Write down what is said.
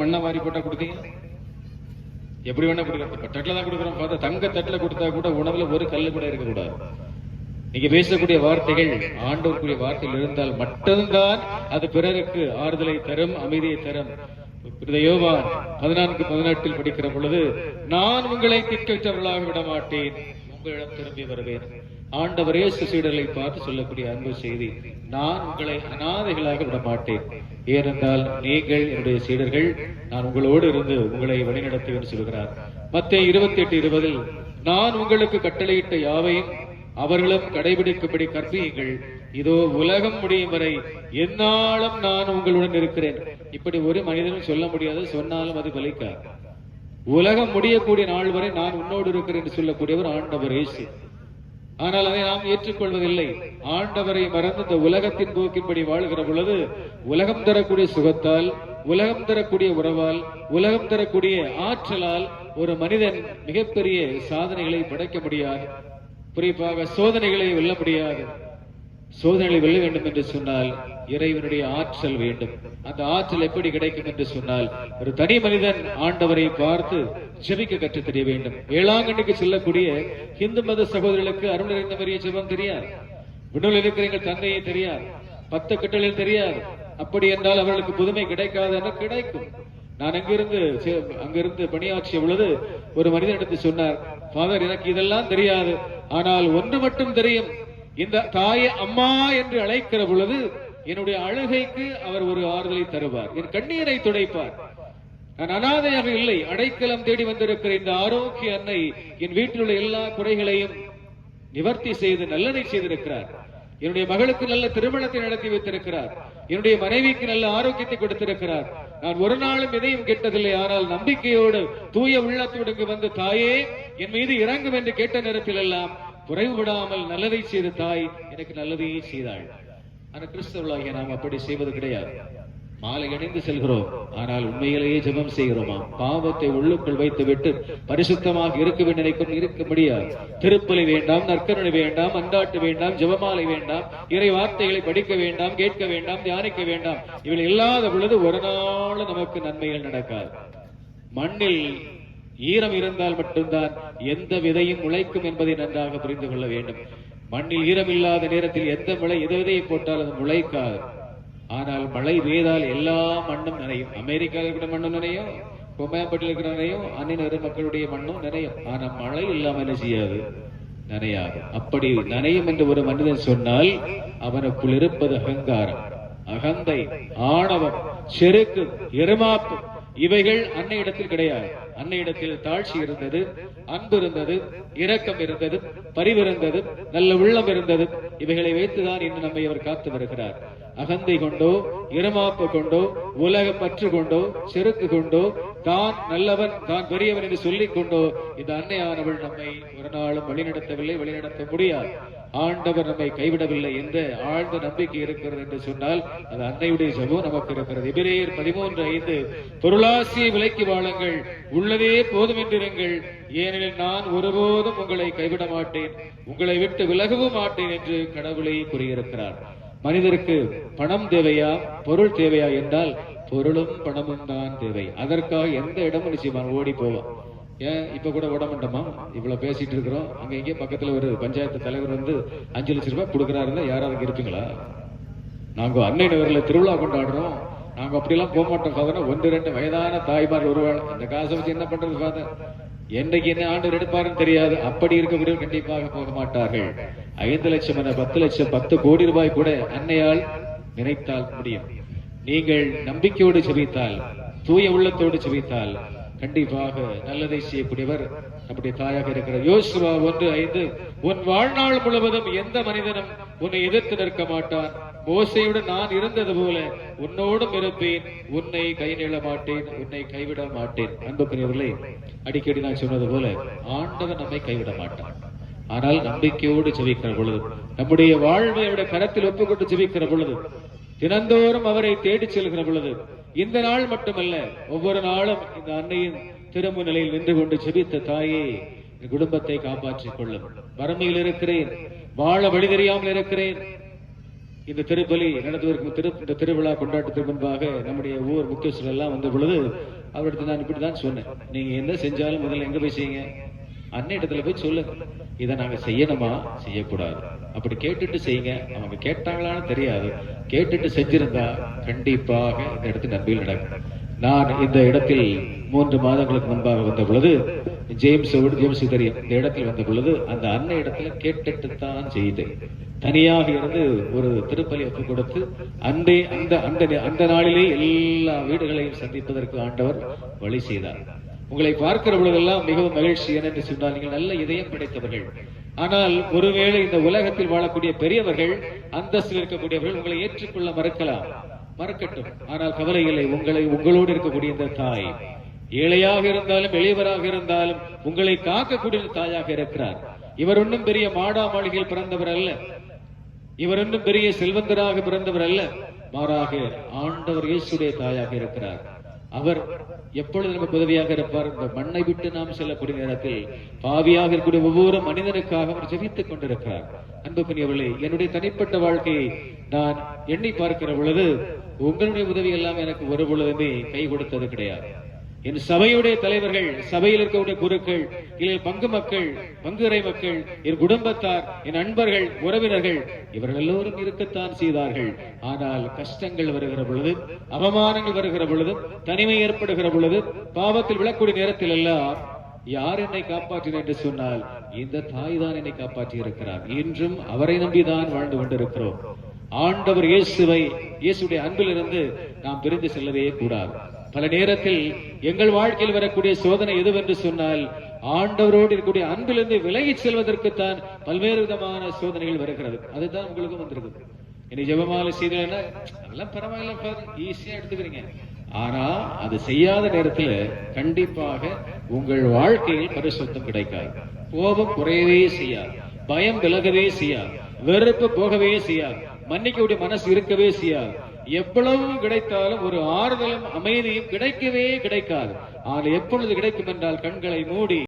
மண்ணை வாரி போட்டா கொடுத்தீங்க? எப்படி வேணா கொடுக்கறது, தட்டுல தான் கொடுக்குறோம். பார்த்தா தங்க தட்டுல கொடுத்தா கூட உணவுல ஒரு கல்லு கூட இருக்கக்கூடாது. நீங்க பேசக்கூடிய வார்த்தைகள் ஆண்டவருக்குரிய வார்த்தைகள் இருந்தால் மட்டும்தான் அது பிறருக்கு ஆறுதலை தரும், அமைதியை தரும். யோவான் 14:18 படிக்கிற பொழுது, நான் உங்களை திக்கற்றவர்களாக விட மாட்டேன், உங்களிடம் திரும்பி வருவேன். ஆண்டவர் இயேசு சீடர்களை பார்த்து சொல்லக்கூடிய அன்பு செய்தி, நான் உங்களை அநாதைகளாக விட மாட்டேன், ஏனென்றால் நீங்கள் என்னுடைய சீடர்கள், நான் உங்களோடு இருந்து உங்களை வழிநடத்துவேன் சொல்கிறார். மத்தேயு 28:20, நான் உங்களுக்கு கட்டளையிட்ட யாவையும் அவர்களும் கடைபிடிக்கும்படி கற்பியுங்கள், இதோ உலகம் முடியும் வரை எந்நாளும் நான் உங்களுடன் இருக்கிறேன். இப்படி ஒரு மனிதனும் சொல்ல முடியாது, சொன்னாலும் அது பலிக்காது. உலகம் முடியக்கூடிய நாள் வரை நான் உன்னோடு இருக்கிறேன் என்று சொல்லக்கூடியவர் ஆண்டவர் இயேசு. ஆனால் அதை நாம் ஏற்றுக்கொள்வதில்லை. ஆண்டவரை மறந்து இந்த உலகத்தின் போக்கின்படி வாழ்கிற பொழுது உலகம் தரக்கூடிய சுகத்தால், உலகம் தரக்கூடிய உறவால், உலகம் தரக்கூடிய ஆற்றலால் ஒரு மனிதன் மிகப்பெரிய சாதனைகளை படைக்க முடியாது. குறிப்பாக சோதனைகளை வெல்ல முடியாது. சோதனைகளை வெல்ல வேண்டும் என்று சொன்னால் இறைவனுடைய ஆற்றல் வேண்டும். அந்த ஆற்றல் எப்படி கிடைக்கும் என்று சொன்னால், ஒரு தனி மனிதன் ஆண்டவரை பார்த்து ஜெபிக்க கற்றுத் தெரிய வேண்டும். வேளாங்கண்ணிக்கு செல்லக்கூடிய இந்து மத சகோதரர்களுக்கு அருள் நிறைந்த பெரிய ஜெபம் தெரியாது, விண்ணில் இருக்கிற எங்கள் தந்தையை தெரியாது, 10 கட்டளைகள் தெரியாது. அப்படி என்றால் அவர்களுக்கு புதுமை கிடைக்காது என்று கிடைக்கும். நான் அங்கிருந்து பணியாற்றிய பொழுது ஒரு மனிதன் எடுத்து சொன்னார், ஃபாதர், எனக்கு இதெல்லாம் தெரியாது, ஆனால் ஒன்று மட்டும் தெரியும், இந்த தாயை அம்மா என்று அழைக்கிற பொழுது என்னுடைய அழுகைக்கு அவர் ஒரு ஆறுதலை தருவார், என் கண்ணீரை துடைப்பார். நான் அனாதையாக இல்லை, அடைக்கலம் தேடி வந்திருக்கிற இந்த ஆரோக்கிய அன்னை என் வீட்டில் உள்ள எல்லா குறைகளையும் நிவர்த்தி செய்து நல்லதை செய்திருக்கிறார். என்னுடைய மகளுக்கு நல்ல திருமணத்தை நடத்தி வைத்திருக்கிறார். என்னுடைய மனைவிக்கு நல்ல ஆரோக்கியத்தை கொடுத்திருக்கிறார். நான் ஒரு நாளும் எதையும் கேட்டதில்லை. ஆனால் நம்பிக்கையோடு தூய உள்ளத்தோடு வந்து, தாயே என் மீது இறங்கும் என்று கேட்ட நேரத்தில் எல்லாம் குறைவுபடாமல் நல்லதை செய்த தாய் எனக்கு நல்லதையே செய்தாள். ஆனால் கிறிஸ்தவர்களாகிய நாம் அப்படி செய்வது கிடையாது. மாலை அணிந்து செல்கிறோம், ஆனால் உண்மையிலேயே ஜெபம் செய்கிறோமா? பாவத்தை உள்ளுக்குள் வைத்து விட்டு பரிசுத்தமாக இருக்க வேண்டும் நினைக்கும், இருக்க முடியாது. திருப்பலி வேண்டாம், நற்கருணை வேண்டாம், அண்டாட்டு வேண்டாம், ஜெபமாலை வேண்டாம், இறை வார்த்தைகளை படிக்க வேண்டாம், கேட்க வேண்டாம், தியானிக்க வேண்டாம். இவள் இல்லாத பொழுது ஒரு நாள் நமக்கு நன்மைகள் நடக்காது. மண்ணில் ஈரம் இருந்தால் மட்டும்தான் எந்த விதையும் முளைக்கும் என்பதை நன்றாக புரிந்து கொள்ள வேண்டும். மண்ணில் ஈரம் இல்லாத நேரத்தில் எந்த விதையை போட்டால் அது முளைக்காது. ஆனால் மழை பெய்தால் எல்லா மண்ணும் நனையும். அமெரிக்காவில் இருக்கிற மண்ணும் நனையும், கொம்மையாப்பட்டில் இருக்கிற நனையும், அந்நிய மக்களுடைய மண்ணும் நனையும். ஆனால் மழை இல்லாமல் என்ன செய்யாது? நனையாது. அப்படி நனையும் என்று ஒரு மனிதன் சொன்னால் அவனுக்குள் இருப்பது அகங்காரம், அகந்தை, ஆணவம், செருக்கு, எருமாப்பு. இவைகள் அன்னையிடத்தில் கிடையாது. அன்னையிடத்தில் தாழ்ச்சி இருந்தது, அன்பு இருந்தது, இரக்கம் இருந்தது, பரிவு இருந்தது, நல்ல உள்ளம் இருந்தது. இவைகளை வைத்துதான் இன்று நம்மை அவர் காத்து வருகிறார். அகந்தை கொண்டோ, இருமாப்பு கொண்டோ, உலக பற்று கொண்டோ, செருக்கு கொண்டோ, தான் நல்லவன், தான் பெரியவன் என்று சொல்லிக் கொண்டோ இந்த அன்னையானவள் நம்மை ஒரு நாளும் வழிநடத்தவில்லை, வழிநடத்த முடியாது. ஆண்டவர் நம்மை கைவிடவில்லை என்ற ஆழ்ந்த நம்பிக்கை இருக்கிறது என்று சொன்னால் அது அன்னையுடைய ஜெபம் நமக்கு இருக்கிறது. எபிரேயர் 13:5, பொருளாசியை விலைக்கு வாழுங்கள், உள்ளதே போதும் என்றிருங்கள், ஏனெனில் நான் ஒருபோதும் உங்களை கைவிட மாட்டேன், உங்களை விட்டு விலகவும் மாட்டேன் என்று கடவுளை கூறியிருக்கிறார். மனிதருக்கு பணம் தேவையா, பொருள் தேவையா என்றால் பொருளும் பணமும் தான் தேவை. அதற்காக எந்த இடமும் நிச்சயமான ஓடி போவோம். ஏன் இப்ப கூட ஓட மாட்டோமா? இவ்வளவு பேசிட்டு இருக்கிறோம். அங்க இங்கே பக்கத்துல ஒரு பஞ்சாயத்து தலைவர் வந்து 5 லட்சம் ரூபாய் கொடுக்குறாருன்னா யாராவது இருப்பீங்களா? நாங்க அன்னை நகர்ல திருவிழா கொண்டாடுறோம், நாங்க அப்படியெல்லாம் போக மாட்டோம். ஃபாதர், 1-2 வயதான தாய்மார் வருவாள், அந்த காசை வச்சு என்ன பண்றது ஃபாதர்? என்னைக்கு என்ன ஆண்டு எடுப்பாருன்னு தெரியாது. அப்படி இருக்கக்கூடிய கண்டிப்பாக போக மாட்டார்கள். 5 லட்சம், 10 லட்சம், 10 கோடி ரூபாய் கூட அன்னையால் நினைத்தால் முடியும். நீங்கள் நம்பிக்கையோடு செபித்தால், தூய உள்ளத்தோடு செபித்தால் கண்டிப்பாக நல்லதை செய்யக்கூடியவர் நம்முடைய தாயாக இருக்கிறார். யோசுவா 1:5, உன் வாழ்நாள் முழுவதும் எந்த மனிதனும் உன்னை எதிர்த்து நிற்க மாட்டான், மோசையுடன் நான் இருந்தது போல உன்னோடும் இருப்பேன், உன்னை கை நீள மாட்டேன், உன்னை கைவிட மாட்டேன். அன்புக்குரியவர்களே, அடிக்கடி நான் சொன்னது போல ஆண்டவன் நம்மை கைவிட மாட்டான். ஆனால் நம்பிக்கையோடு ஜெபிக்கிற பொழுது, நம்முடைய வாழ்வை அவருடைய கரத்தில் ஒப்புக்கொண்டு ஜெபிக்கிற பொழுது, தினந்தோறும் அவரை தேடி செல்கிற பொழுது, இந்த நாள் மட்டுமல்ல ஒவ்வொரு நாளும் இந்த அன்னையின் திரும்ப நிலையில் நின்று கொண்டு ஜெபித்த தாயே, என் குடும்பத்தை காப்பாற்றிக் கொள்ளும், வறுமையில் இருக்கிறேன், வாழ வழி தெரியாமல் இருக்கிறேன், இந்த திருப்பலி நடத்துவதற்கு இந்த திருவிழா கொண்டாட்டத்திற்கு முன்பாக நம்முடைய ஊர் முக்கியஸ்தர்கள் எல்லாம் வந்த பொழுது அவரிடத்துல நான் இப்படிதான் சொன்னேன், நீங்க என்ன செஞ்சாலும் முதல்ல எங்க போய் செய்யுங்க, அன்னையிடத்துல போய் சொல்லுங்க, இதை நாங்க செய்யணுமா செய்யக்கூடாது, அப்படி கேட்டுட்டு செய்யுங்க. அவங்க கேட்டாங்களான்னு தெரியாது, கேட்டுட்டு செஞ்சிருந்தா கண்டிப்பாக இந்த இடத்தில் நன்மையில் நடக்கும். நான் இந்த இடத்தில் 3 மாதங்களுக்கு முன்பாக வந்த பொழுது ஜேம்ஸ் தெரியும், இந்த இடத்தில் வந்த பொழுது அந்த அன்னை இடத்துல கேட்டுட்டு தான் செய்தேன். தனியாக இருந்து ஒரு திருப்பலி ஒப்பு கொடுத்து அந்த நாளிலே எல்லா வீடுகளையும் சந்திப்பதற்கு ஆண்டவர் வழி செய்தார். உங்களை பார்க்கிற பொழுதெல்லாம் மிகவும் மகிழ்ச்சி என்று சொன்னால் நீங்கள் நல்ல இதயம் படைத்தவர்கள். ஆனால் ஒருவேளை இந்த உலகத்தில் வாழக்கூடிய பெரியவர்கள், அந்தஸ்தில் இருக்கக்கூடியவர்கள் உங்களை ஏற்றுக்கொள்ள மறக்கட்டும். ஆனால் கவலை இல்லை, உங்களோடு இருக்கக்கூடிய இந்த தாய் ஏழையாக இருந்தாலும் எளியவராக இருந்தாலும் உங்களை காக்கக்கூடிய தாயாக இருக்கிறார். இவர் ஒன்றும் பெரிய மாடா மாளிகையில் பிறந்தவர் அல்ல, இவர் ஒன்றும் பெரிய செல்வந்தராக பிறந்தவர் அல்ல, மாறாக ஆண்டவர் இயேசுடைய தாயாக இருக்கிறார். அவர் எப்பொழுது நமக்கு உதவியாக இருப்பார். இந்த மண்ணை விட்டு நாம் செல்லக்கூடிய நேரத்தில் பாவியாக இருக்கக்கூடிய ஒவ்வொரு மனிதனுக்காக அவர் ஜெபித்துக் கொண்டிருக்கிறார். அன்புக்குரியவர்களே, என்னுடைய தனிப்பட்ட வாழ்க்கையை நான் எண்ணி பார்க்கிற பொழுது உங்களுடைய உதவி எல்லாம் எனக்கு ஒரு பொழுதுமே கை கொடுத்தது கிடையாது. என் சபையுடைய தலைவர்கள், சபையில் இருக்கக்கூடிய குருக்கள், இதில் பங்கு மக்கள், பங்குறை மக்கள், என் குடும்பத்தார், என் நண்பர்கள், உறவினர்கள், இவர்கள் எல்லோரும் இருக்கத்தான் செய்தார்கள். ஆனால் கஷ்டங்கள் வருகிற பொழுது, அவமானங்கள் வருகிற பொழுது, தனிமை ஏற்படுகிற பொழுது, பாவத்தில் விழக்கூடிய நேரத்தில் எல்லாம் யார் என்னை காப்பாற்றினார் என்று சொன்னால் இந்த தாய் தான் என்னை காப்பாற்றி இருக்கிறார். இன்றும் அவரை நம்பிதான் வாழ்ந்து கொண்டிருக்கிறோம். ஆண்டவர் இயேசுடைய அன்பிலிருந்து நாம் பிரிந்து செல்லவே கூடாது. பல நேரத்தில் எங்கள் வாழ்க்கையில் வரக்கூடிய சோதனை எதுவென்று சொன்னால் ஆண்டவரோடு இருக்கக்கூடிய அன்பிலிருந்து விலகி செல்வதற்குத்தான் பல்வேறு விதமான சோதனைகள் வருகிறது. அதுதான் உங்களுக்கு வந்திருக்கு. இன்னைக்கு ஜெபமாலை செய்தா அதெல்லாம் பரவாயில்ல, ஈஸியா எடுத்துக்கிறீங்க. ஆனா அது செய்யாத நேரத்துல கண்டிப்பாக உங்கள் வாழ்க்கையில் பரிசுத்தம் கிடைக்காது. கோபம் குறையவே செய்யாது, பயம் விலகவே செய்யாது, வெறுப்பு போகவே செய்யாது, மன்னிக்கக்கூடிய மனசு இருக்கவே செய்யாது. எவ்வளவு கிடைத்தாலும் ஒரு ஆறுதலும் அமைதியும் கிடைக்கவே கிடைக்காது. ஆனால் எப்பொழுது கிடைக்கும் என்றால் கண்களை மூடி